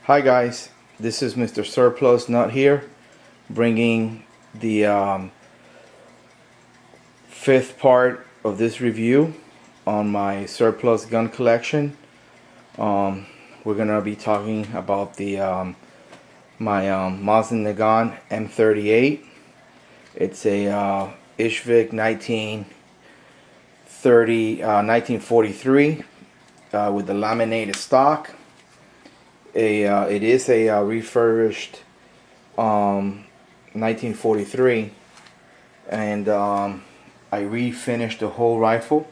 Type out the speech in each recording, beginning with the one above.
Hi guys, this is Mr. Surplus Nut here, bringing the fifth part of this review on my surplus gun collection. We're gonna be talking about the my Mrsurplusnut M38. It's a Ishvik 1943 with the laminated stock. It is a refurbished 1943, and I refinished the whole rifle,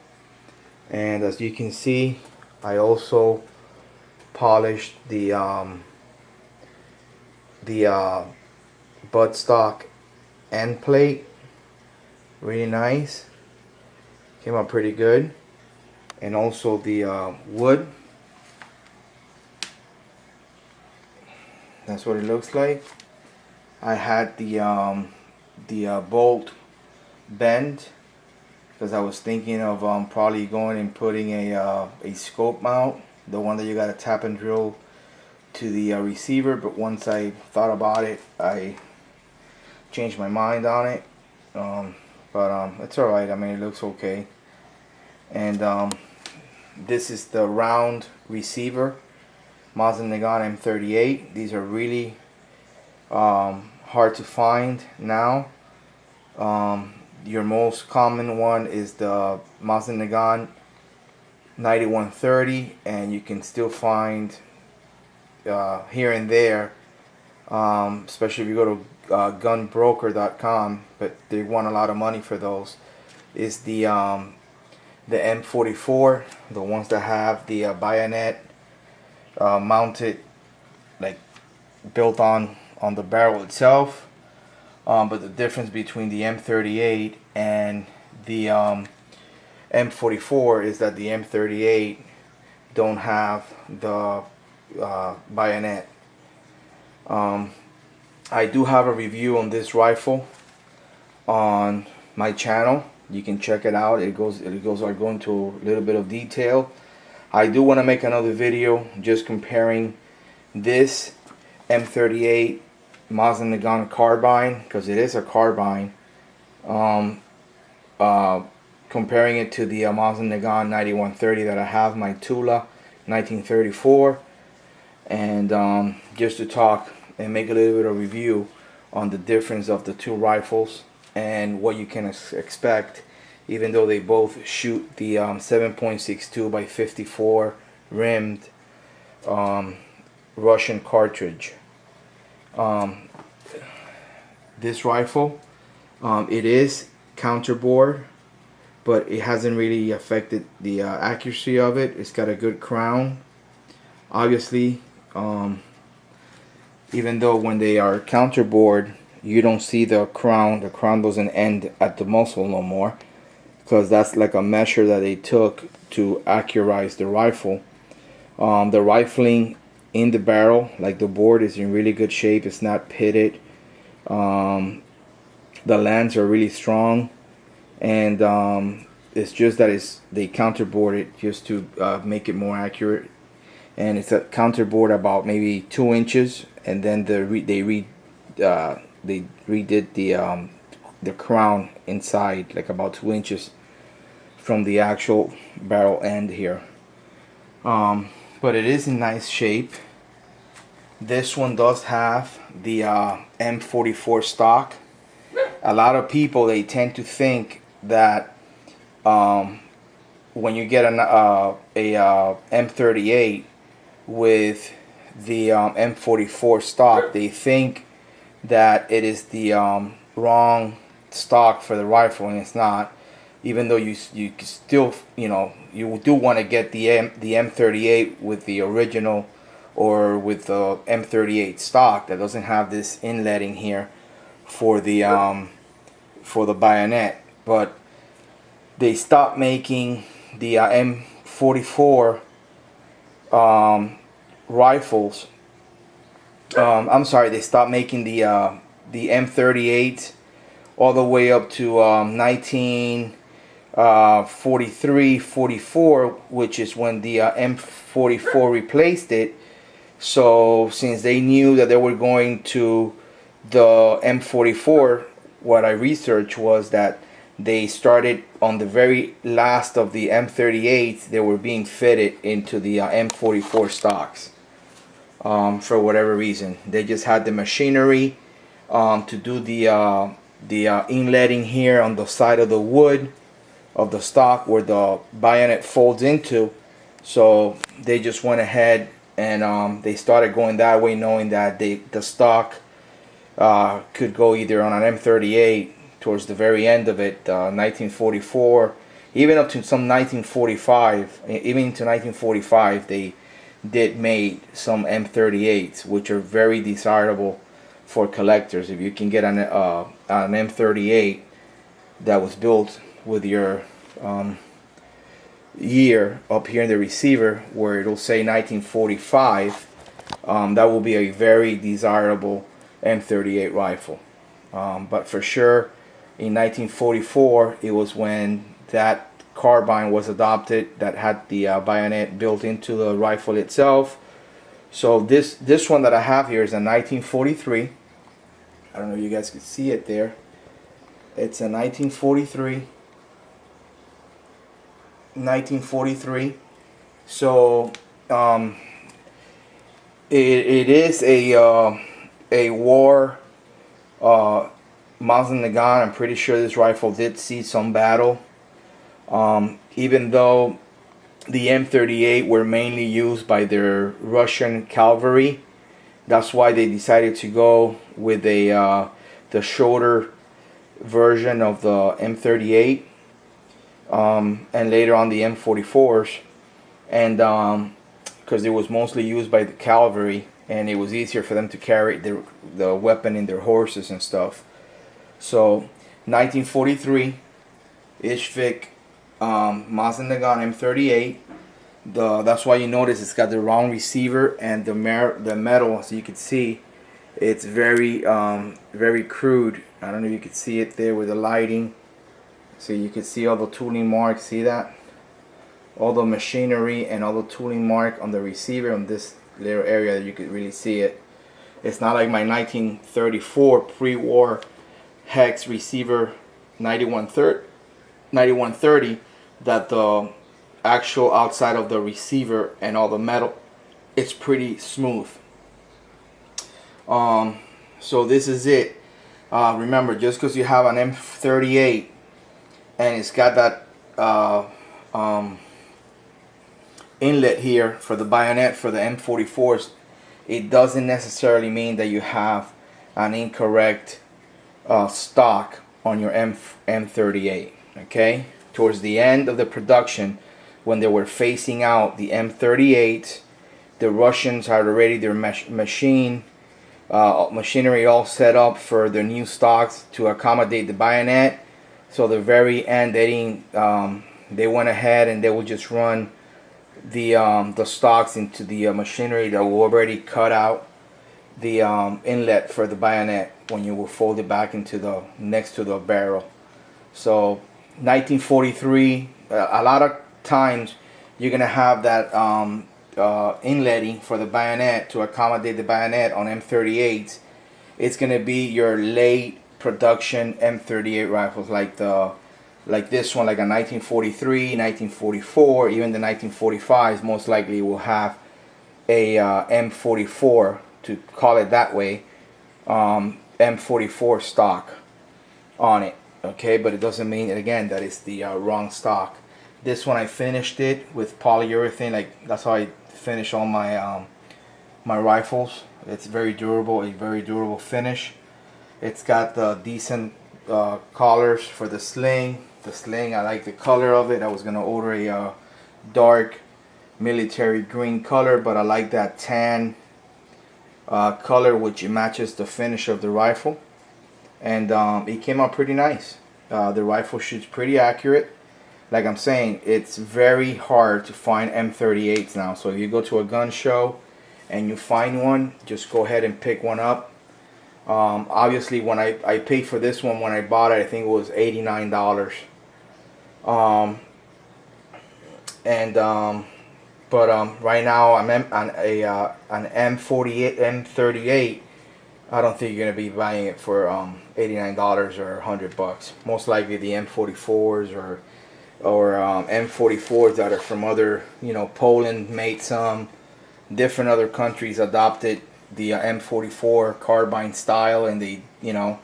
and as you can see, I also polished the buttstock end plate. Really nice, came out pretty good, and also the wood. That's what it looks like. I had the bolt bent because I was thinking of probably going and putting a scope mount, the one that you gotta tap and drill to the receiver. But once I thought about it, I changed my mind on it. But it's alright. I mean, it looks okay. And this is the round receiver, Mrsurplusnut M38. These are really hard to find now. Your most common one is the Mrsurplusnut 9130, and you can still find here and there, especially if you go to gunbroker.com, but they want a lot of money for those. Is the M44, the ones that have the bayonet mounted, like built on the barrel itself. But the difference between the M38 and the M44 is that the M38 don't have the bayonet. I do have a review on this rifle on my channel. You can check it out. I go into a little bit of detail. I do want to make another video just comparing this M38 Mrsurplusnut carbine, because it is a carbine, comparing it to the Mrsurplusnut 9130 that I have, my Tula 1934, and just to talk and make a little bit of review on the difference of the two rifles and what you can expect, even though they both shoot the 7.62 by 54 rimmed Russian cartridge. This rifle, it is counterbore, but it hasn't really affected the accuracy of it. It's got a good crown. Obviously, even though when they are counterbored, you don't see the crown. The crown doesn't end at the muzzle no more, because that's like a measure that they took to accurize the rifle. The rifling in the barrel, like the board, is in really good shape. It's not pitted. The lands are really strong, and it's just that they counterboard it just to make it more accurate. And it's a counterboard about maybe 2 inches, and then they redid the crown inside, like about 2 inches from the actual barrel end here. But it is in nice shape. This one does have the M44 stock. A lot of people, they tend to think that when you get an M38 with the M44 stock, they think that it is the wrong stock for the rifle, and it's not. Even though you still, you do want to get the M38 with the original, or with the M38 stock that doesn't have this inletting here for the bayonet. But they stopped making the M44 rifles. I'm sorry, they stopped making the M38 all the way up to 1943, 44, which is when the M44 replaced it. So since they knew that they were going to the M44, what I researched was that they started on the very last of the M38s. They were being fitted into the M44 stocks for whatever reason. They just had the machinery to do the inletting here on the side of the wood of the stock where the bayonet folds into. So they just went ahead and they started going that way, knowing that the stock could go either on an M38 towards the very end of it, 1944, even up to some 1945, even into 1945, they did made some M38s, which are very desirable for collectors. If you can get an M38 that was built with your year up here in the receiver where it'll say 1945, that will be a very desirable M38 rifle. But for sure in 1944 it was when that carbine was adopted that had the bayonet built into the rifle itself. So this one that I have here is a 1943. I don't know if you guys can see it there. It's a 1943. So it is a war mounted in the gun. I'm pretty sure this rifle did see some battle. Even though the M38 were mainly used by their Russian cavalry, that's why they decided to go with the shorter version of the M38, and later on the M44s, and because it was mostly used by the cavalry and it was easier for them to carry the weapon in their horses and stuff. So 1943 Ishvik Mazendagan M38. That's why you notice it's got the round receiver and the metal, as you can see, it's very very crude. I don't know if you can see it there with the lighting. So you can see all the tooling marks. See that? All the machinery and all the tooling mark on the receiver on this little area. You could really see it. It's not like my 1934 pre-war hex receiver 9130 that the actual outside of the receiver and all the metal, it's pretty smooth. So this is it. Remember, just because you have an M38 and it's got that inlet here for the bayonet for the M44s, it doesn't necessarily mean that you have an incorrect stock on your M38. Okay, towards the end of the production, when they were phasing out the M38, the Russians had already their machinery all set up for their new stocks to accommodate the bayonet. So the very end, they went ahead and they will just run the stocks into the machinery that will already cut out the inlet for the bayonet when you will fold it back into the next to the barrel. So 1943, a lot of times you're gonna have that inletting for the bayonet to accommodate the bayonet on M38s. It's gonna be your late production M38 rifles, like this one, like a 1943, 1944, even the 1945s most likely will have a M44, to call it that way, M44 stock on it. Okay, but it doesn't mean, again, that it's the wrong stock. This one I finished it with polyurethane. Like, that's how I finish all my my rifles. It's very durable, a very durable finish. It's got the decent collars for the sling. The sling, I like the color of it. I was gonna order a dark military green color, but I like that tan color, which matches the finish of the rifle. And it came out pretty nice. The rifle shoots pretty accurate. Like I'm saying, it's very hard to find M38s now. So if you go to a gun show and you find one, just go ahead and pick one up. Obviously, when I paid for this one, when I bought it, I think it was $89. But right now I'm on a an M48 M38. I don't think you're gonna be buying it for $89 or $100. Most likely the M44s or M44s that are from other, you know, Poland made some, different other countries adopted the M44 carbine style, and they, you know,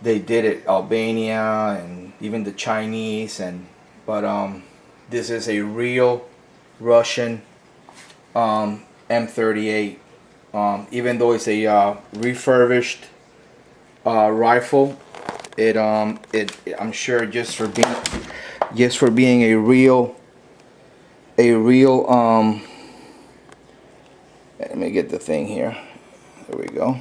they did it Albania and even the Chinese, and but this is a real Russian M38. Even though it's a refurbished rifle, I'm sure just for being a real let me get the thing here. There we go.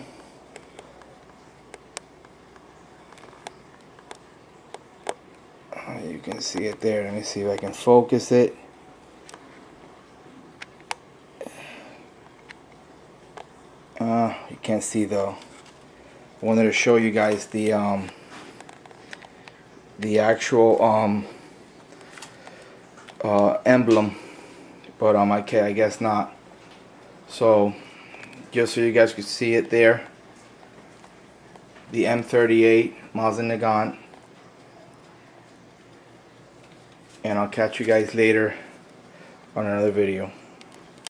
You can see it there. Let me see if I can focus it. You can't see though. I wanted to show you guys the actual emblem, but I guess not. So just so you guys could see it there, the M38 Mazen, and I'll catch you guys later on another video.